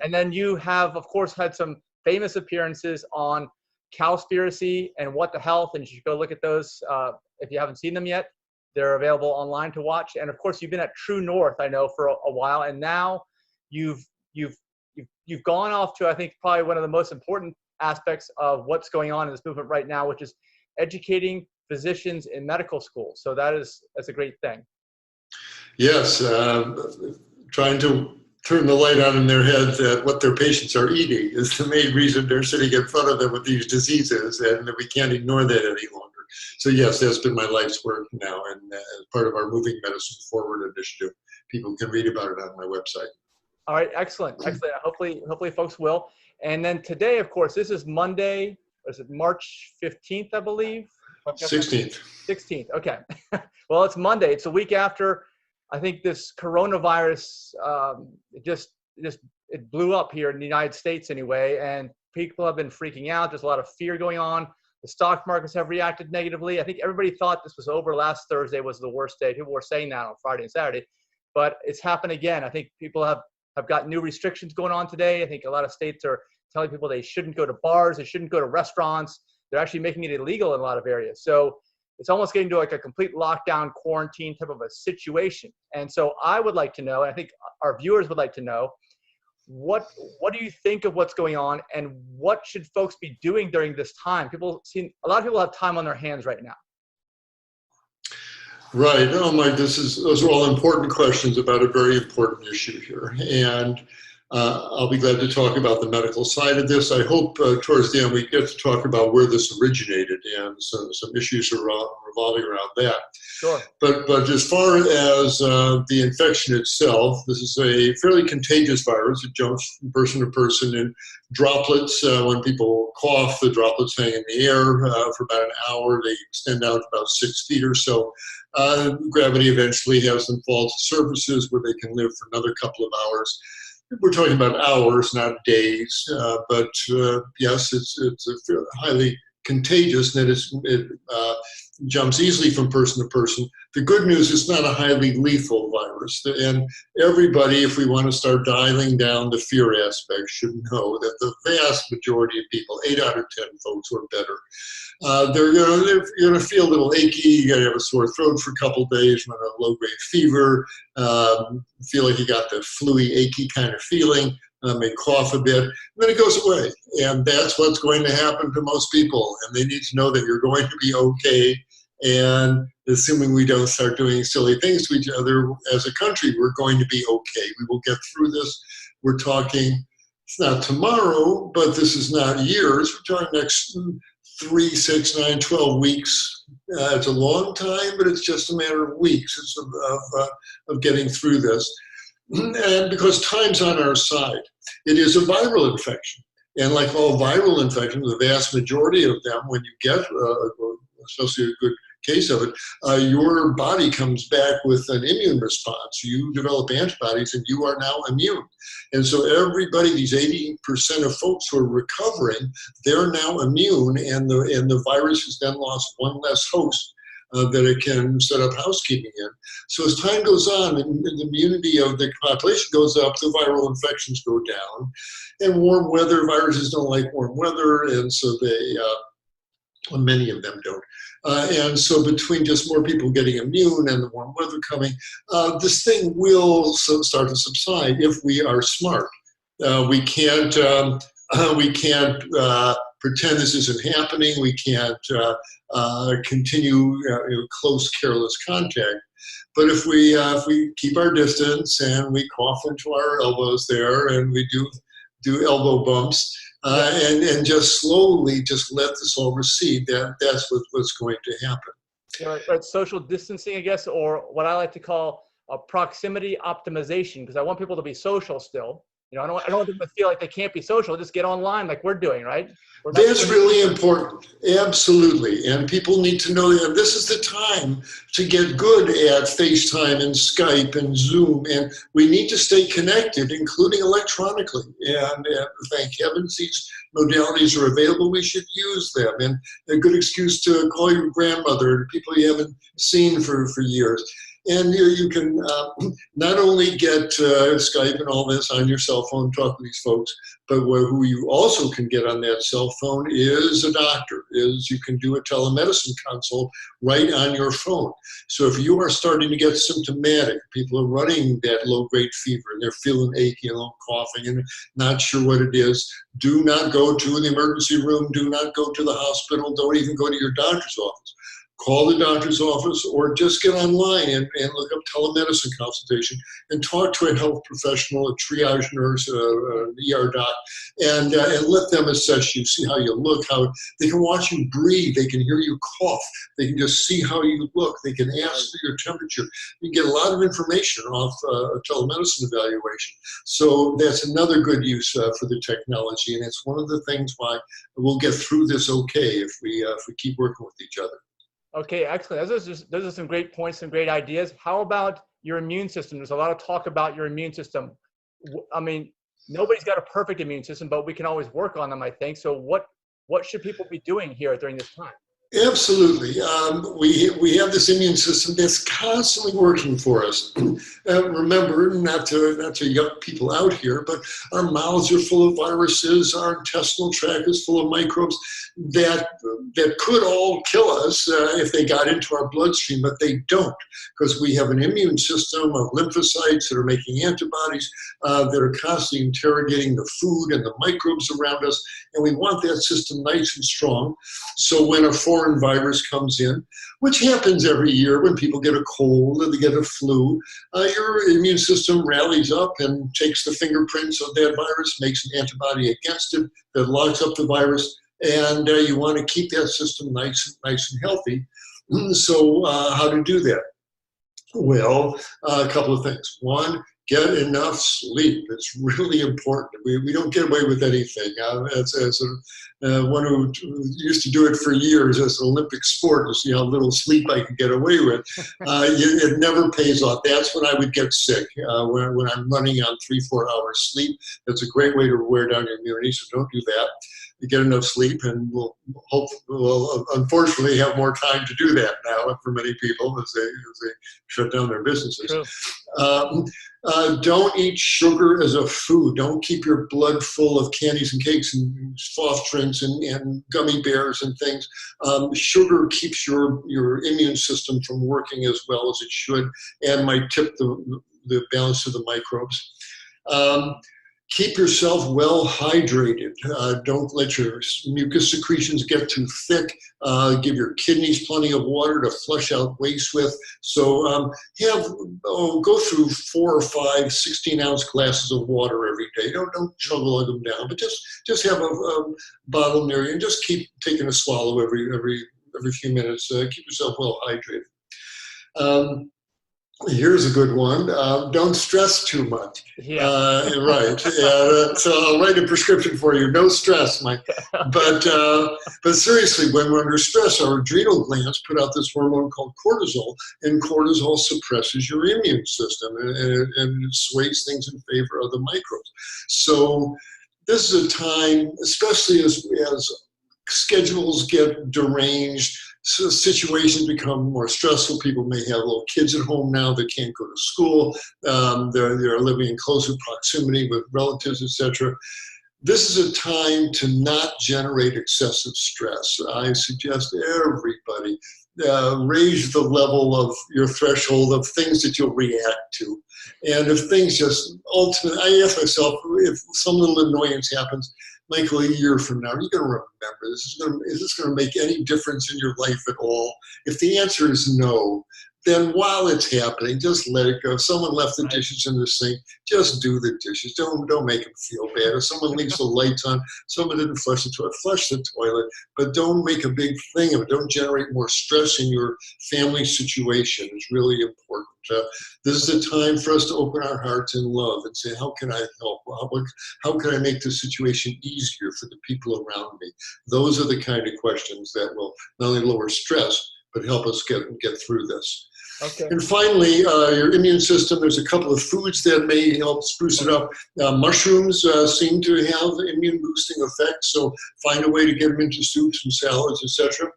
And then you have, of course, had some famous appearances on Cowspiracy and What the Health, and you should go look at those if you haven't seen them yet. They're available online to watch. And of course, you've been at True North, I know, for a while, and now you've gone off to, I think, probably one of the most important aspects of what's going on in this movement right now, which is educating physicians in medical school. So that's a great thing. Yes, trying to turn the light on in their heads at what their patients are eating is the main reason they're sitting in front of them with these diseases, and we can't ignore that any longer. So yes, that's been my life's work now, and as part of our Moving Medicine Forward initiative, people can read about it on my website. All right, excellent. Hopefully folks will. And then today, of course, this is Monday. Is it March 15th, I believe? 16th. 16th. Okay. Well, it's Monday. It's a week after, I think, this coronavirus it blew up here in the United States anyway, and people have been freaking out. There's a lot of fear going on. The stock markets have reacted negatively. I think everybody thought this was over. Last Thursday was the worst day. People were saying that on Friday and Saturday, but it's happened again. I think people have got new restrictions going on today. I think a lot of states are telling people they shouldn't go to bars, they shouldn't go to restaurants. They're actually making it illegal in a lot of areas. So it's almost getting to like a complete lockdown, quarantine type of a situation. And so I would like to know, and I think our viewers would like to know, what do you think of what's going on, and what should folks be doing during this time? A lot of people have time on their hands right now. Right. Oh, Mike, those are all important questions about a very important issue here. And I'll be glad to talk about the medical side of this. I hope towards the end we get to talk about where this originated and some issues revolving around that. Sure. But as far as the infection itself, this is a fairly contagious virus. It jumps from person to person in droplets. When people cough, the droplets hang in the air for about an hour. They extend out about 6 feet or so. Gravity eventually has them fall to surfaces where they can live for another couple of hours. We're talking about hours, not days, but yes, it's a highly contagious, and it jumps easily from person to person. The good news is not a highly lethal virus, and everybody, if we want to start dialing down the fear aspect, should know that the vast majority of people, 8 out of 10 folks who are better, you're going to feel a little achy. You got to have a sore throat for a couple days, run a low-grade fever, feel like you got the fluey, achy kind of feeling, may cough a bit, and then it goes away. And that's what's going to happen to most people. And they need to know that you're going to be okay. And assuming we don't start doing silly things to each other as a country, we're going to be okay. We will get through this. We're talking, it's not tomorrow, but this is not years. We're talking next 3, 6, 9, 12 weeks. It's a long time, but it's just a matter of weeks of getting through this. And because time's on our side, it is a viral infection. And like all viral infections, the vast majority of them, when you get especially a good case of it, your body comes back with an immune response. You develop antibodies and you are now immune. And so everybody, these 80% of folks who are recovering, they're now immune, and the virus has then lost one less host that it can set up housekeeping in. So as time goes on and the immunity of the population goes up, the viral infections go down. And warm weather, viruses don't like warm weather, and so many of them don't. And so between just more people getting immune and the warm weather coming, this thing will start to subside if we are smart. We can't pretend this isn't happening. We can't continue close, careless contact. But if we keep our distance and we cough into our elbows there, and we do elbow bumps, and just slowly just let this all recede, that's what's going to happen. Yeah, right. Social distancing, I guess, or what I like to call a proximity optimization, because I want people to be social still. I don't want them to feel like they can't be social. Just get online like we're doing, right? That's really important. Absolutely. And people need to know that this is the time to get good at FaceTime and Skype and Zoom. And we need to stay connected, including electronically. And thank heavens these modalities are available. We should use them. And a good excuse to call your grandmother and people you haven't seen for years. And you can not only get Skype and all this on your cell phone, talk to these folks, but who you also can get on that cell phone is a doctor. You can do a telemedicine consult right on your phone. So if you are starting to get symptomatic, people are running that low-grade fever and they're feeling achy and coughing and not sure what it is, do not go to the emergency room, do not go to the hospital, don't even go to your doctor's office. Call the doctor's office or just get online and look up telemedicine consultation and talk to a health professional, a triage nurse, an ER doc, and let them assess you, see how you look, how they can watch you breathe, they can hear you cough, they can just see how you look, they can ask for your temperature. You can get a lot of information off a telemedicine evaluation. So that's another good use for the technology, and it's one of the things why we'll get through this okay if we keep working with each other. Okay, excellent. Those are some great points, some great ideas. How about your immune system? There's a lot of talk about your immune system. I mean, nobody's got a perfect immune system, but we can always work on them, I think. So what should people be doing here during this time? Absolutely. We have this immune system that's constantly working for us. Remember, not to yuck people out here, but our mouths are full of viruses, our intestinal tract is full of microbes that could all kill us if they got into our bloodstream, but they don't, because we have an immune system of lymphocytes that are making antibodies that are constantly interrogating the food and the microbes around us, and we want that system nice and strong. So when a foreign virus comes in, which happens every year when people get a cold or they get a flu, your immune system rallies up and takes the fingerprints of that virus, makes an antibody against it that locks up the virus, and you want to keep that system nice and healthy. So how to do that? Well, a couple of things. One, get enough sleep. It's really important. We don't get away with anything. As one who used to do it for years as an Olympic sport to see how little sleep I could get away with, it never pays off. That's when I would get sick, when I'm running on 3-4 hours sleep. That's a great way to wear down your immunity, so don't do that. You get enough sleep, and we'll unfortunately have more time to do that now for many people as they shut down their businesses. Don't eat sugar as a food. Don't keep your blood full of candies and cakes and soft drinks and gummy bears and things. Sugar keeps your immune system from working as well as it should and might tip the balance of the microbes. Keep yourself well hydrated. Don't let your mucus secretions get too thick. Give your kidneys plenty of water to flush out waste with. So go through 4 or 5 16-ounce glasses of water every day. Don't chug them down, but just have a bottle near you and just keep taking a swallow every few minutes. Keep yourself well hydrated. Here's a good one. Don't stress too much. Yeah. Right. So I'll write a prescription for you. No stress, Mike. But seriously, when we're under stress, our adrenal glands put out this hormone called cortisol, and cortisol suppresses your immune system and it sways things in favor of the microbes. So this is a time, especially as schedules get deranged, so situations become more stressful. People may have little kids at home now that can't go to school. They're living in closer proximity with relatives, etc. This is a time to not generate excessive stress. I suggest everybody raise the level of your threshold of things that you'll react to. And if things just ultimately, I ask myself, if some little annoyance happens, Michael, a year from now, are you going to remember this? Is this going to make any difference in your life at all? If the answer is no, then while it's happening, just let it go. If someone left the dishes in the sink, just do the dishes. Don't make them feel bad. If someone leaves the lights on, someone didn't flush the toilet, but don't make a big thing of it. Don't generate more stress in your family situation. It's really important. This is a time for us to open our hearts in love and say, how can I help? How can I make the situation easier for the people around me? Those are the kind of questions that will not only lower stress, but help us get through this. Okay. And finally, your immune system, there's a couple of foods that may help spruce it up. Mushrooms seem to have immune boosting effects, so find a way to get them into soups and salads, etc.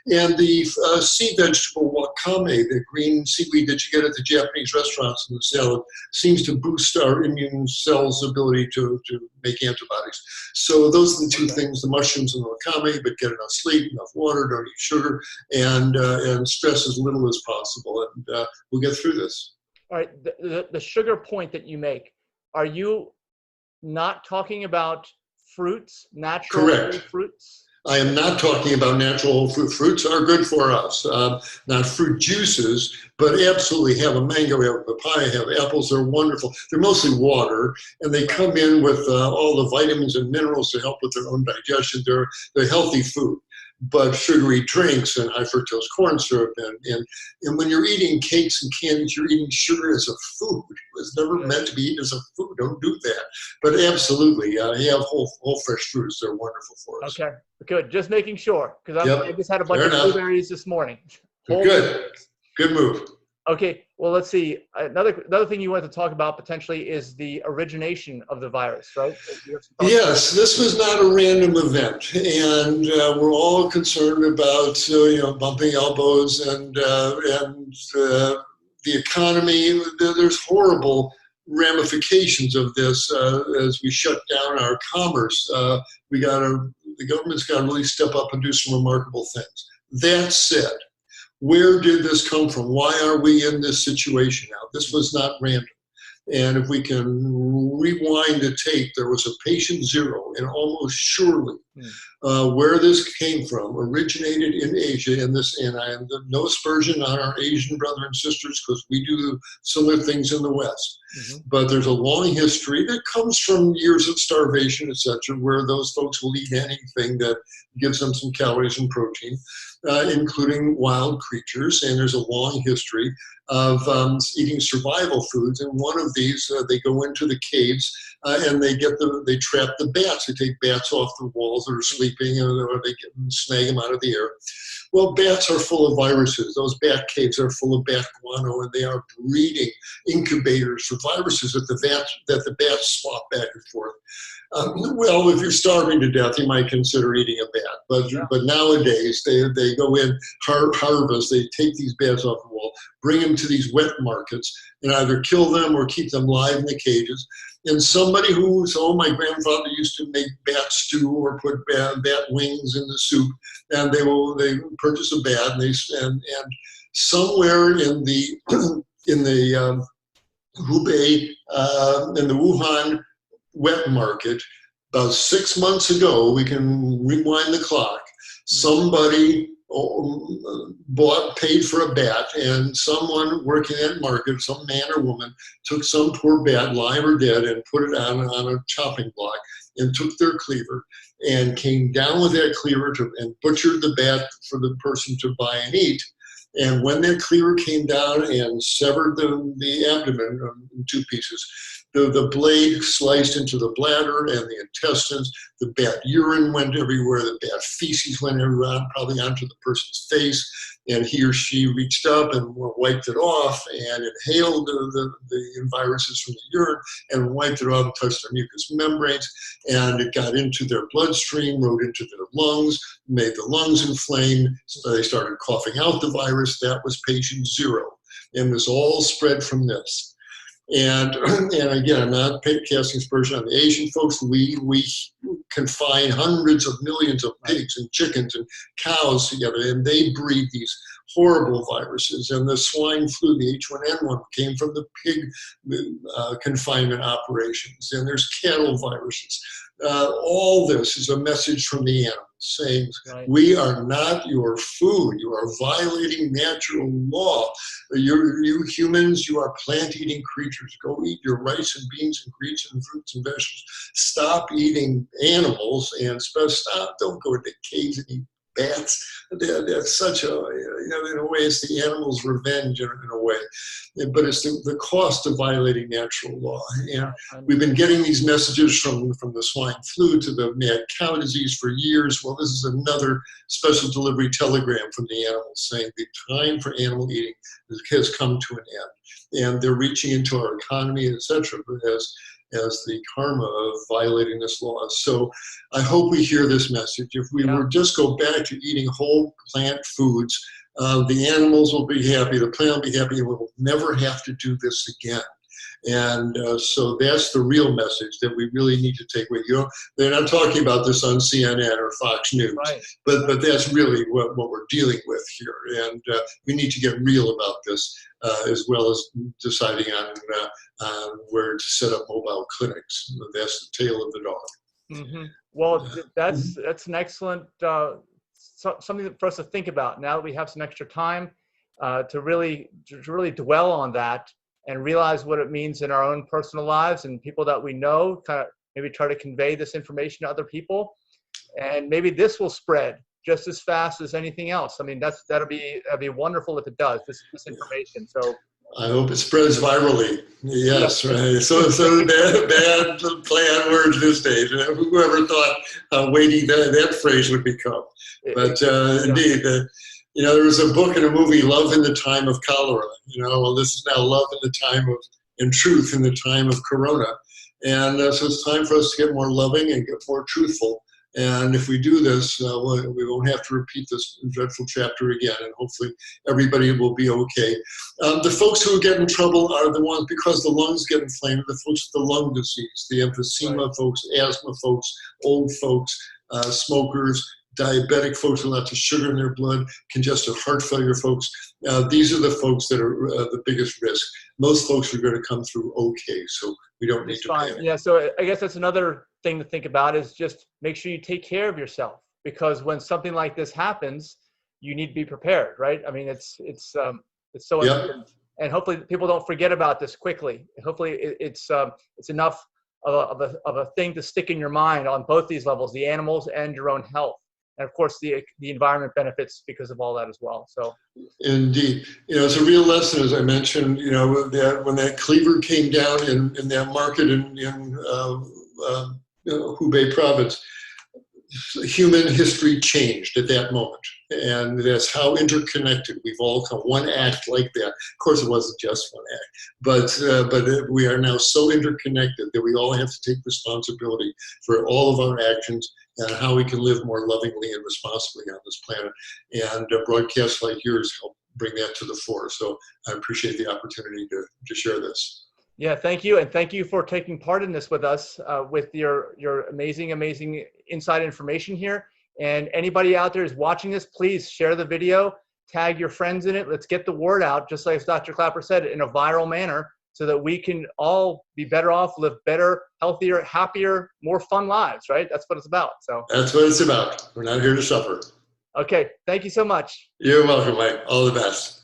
And the sea vegetable wakame, the green seaweed that you get at the Japanese restaurants in the salad, seems to boost our immune cells' ability to make antibodies. So those are the two things, the mushrooms and the wakame, but get enough sleep, enough water, don't eat sugar, and stress as little as possible. And we'll get through this. All right. The sugar point that you make, are you not talking about fruits, natural Correct. fruits? I am not talking about natural whole fruit. Fruits are good for us, not fruit juices, but absolutely have a mango, have a papaya, have apples. They're wonderful. They're mostly water, and they come in with all the vitamins and minerals to help with their own digestion. They're healthy food. But sugary drinks and high fructose corn syrup and when you're eating cakes and candies, you're eating sugar as a food. It was never meant to be eaten as a food. Don't do that. But absolutely, you have whole fresh fruits. They're wonderful for us. Okay, good. Just making sure, because I just had a bunch of blueberries this morning. Good. Good move. Okay, well, let's see. Another thing you wanted to talk about potentially is the origination of the virus, right? Yes, this was not a random event, and we're all concerned about bumping elbows and the economy. There's horrible ramifications of this as we shut down our commerce. The government's got to really step up and do some remarkable things. That said, where did this come from? Why are we in this situation now? This was not random. And if we can rewind the tape, there was a patient zero, and almost surely where this came from originated in Asia. And I have no aspersion on our Asian brothers and sisters, because we do similar things in the West. Mm-hmm. But there's a long history that comes from years of starvation, etc., where those folks will eat anything that gives them some calories and protein, including wild creatures. And there's a long history of eating survival foods. And one of these, they go into the caves and they trap the bats. They take bats off the walls that are sleeping, or they snag them out of the air. Well, bats are full of viruses. Those bat caves are full of bat guano, and they are breeding incubators for viruses that the bats swap back and forth. Well, if you're starving to death, you might consider eating a bat. But nowadays, they go in, harvest, they take these bats off the wall, bring them to these wet markets, and either kill them or keep them live in the cages. And somebody my grandfather used to make bat stew or put bat wings in the soup, and they purchase a bat, and somewhere in the Hubei, in the Wuhan wet market, about 6 months ago, we can rewind the clock, somebody paid for a bat, and someone working at market, some man or woman, took some poor bat, live or dead, and put it on a chopping block, and took their cleaver and came down with that cleaver and butchered the bat for the person to buy and eat. And when that cleaver came down and severed the abdomen in two pieces, the blade sliced into the bladder and the intestines. The bat urine went everywhere. The bat feces went everywhere, probably onto the person's face. And he or she reached up and wiped it off and inhaled the viruses from the urine and wiped it off and touched their mucous membranes. And it got into their bloodstream, rode into their lungs, made the lungs inflame. So they started coughing out the virus. That was patient zero. And this all spread from this. And again, I'm not casting aspersion on the Asian folks. We confine hundreds of millions of pigs and chickens and cows together, and they breed these horrible viruses. And the swine flu, the H1N1, came from the pig confinement operations. And there's cattle viruses. All this is a message from the animals saying, we are not your food. You are violating natural law. You humans, you are plant-eating creatures. Go eat your rice and beans and greens and fruits and vegetables. Stop eating animals and don't go into caves and eat bats. They're such a, in a way, it's the animal's revenge in a way. But it's the cost of violating natural law. And we've been getting these messages from the swine flu to the mad cow disease for years. Well, this is another special delivery telegram from the animals saying the time for animal eating has come to an end. And they're reaching into our economy, et cetera, as the karma of violating this law. So I hope we hear this message. If we were just go back to eating whole plant foods, the animals will be happy, the plant will be happy, and we will never have to do this again. And so that's the real message that we really need to take away. They're not talking about this on CNN or Fox News, but that's really what we're dealing with here. And we need to get real about this, as well as deciding on where to set up mobile clinics. That's the tail of the dog. Mm-hmm. Well, that's an excellent something for us to think about now that we have some extra time to really dwell on that and realize what it means in our own personal lives and people that we know, kind of maybe try to convey this information to other people. And maybe this will spread just as fast as anything else. I mean, that'd be wonderful if it does, this information. So I hope it spreads virally. Yes, right. So bad play on words this days. Whoever thought how weighty that phrase would become. But indeed, there was a book and a movie, Love in the Time of Cholera. Well, this is now love in the time of, and truth in the time of Corona. And so it's time for us to get more loving and get more truthful. And if we do this, we won't have to repeat this dreadful chapter again, and hopefully everybody will be okay. The folks who get in trouble are the ones, because the lungs get inflamed, the folks with the lung disease, the emphysema folks, asthma folks, old folks, smokers, diabetic folks with lots of sugar in their blood, congestive heart failure folks. These are the folks that are the biggest risk. Most folks are going to come through okay, so we don't need to panic. Yeah, so I guess that's another thing to think about is just make sure you take care of yourself, because when something like this happens, you need to be prepared, right? I mean, it's so important, and hopefully people don't forget about this quickly. Hopefully it's enough of a thing to stick in your mind on both these levels, the animals and your own health. And of course, the environment benefits because of all that as well. So, indeed, it's a real lesson, as I mentioned. That when that Klaper came down in that market in Hubei province, human history changed at that moment, and that's how interconnected we've all come. One act like that, of course, it wasn't just one act, but we are now so interconnected that we all have to take responsibility for all of our actions and how we can live more lovingly and responsibly on this planet. And broadcasts like yours help bring that to the fore. So I appreciate the opportunity to share this. Yeah, thank you. And thank you for taking part in this with us, with your amazing inside information here. And anybody out there who's watching this, please share the video, tag your friends in it. Let's get the word out, just like Dr. Klaper said, in a viral manner, so that we can all be better off, live better, healthier, happier, more fun lives, right? That's what it's about. So that's what it's about. We're not here to suffer. Okay. Thank you so much. You're welcome, Mike. All the best.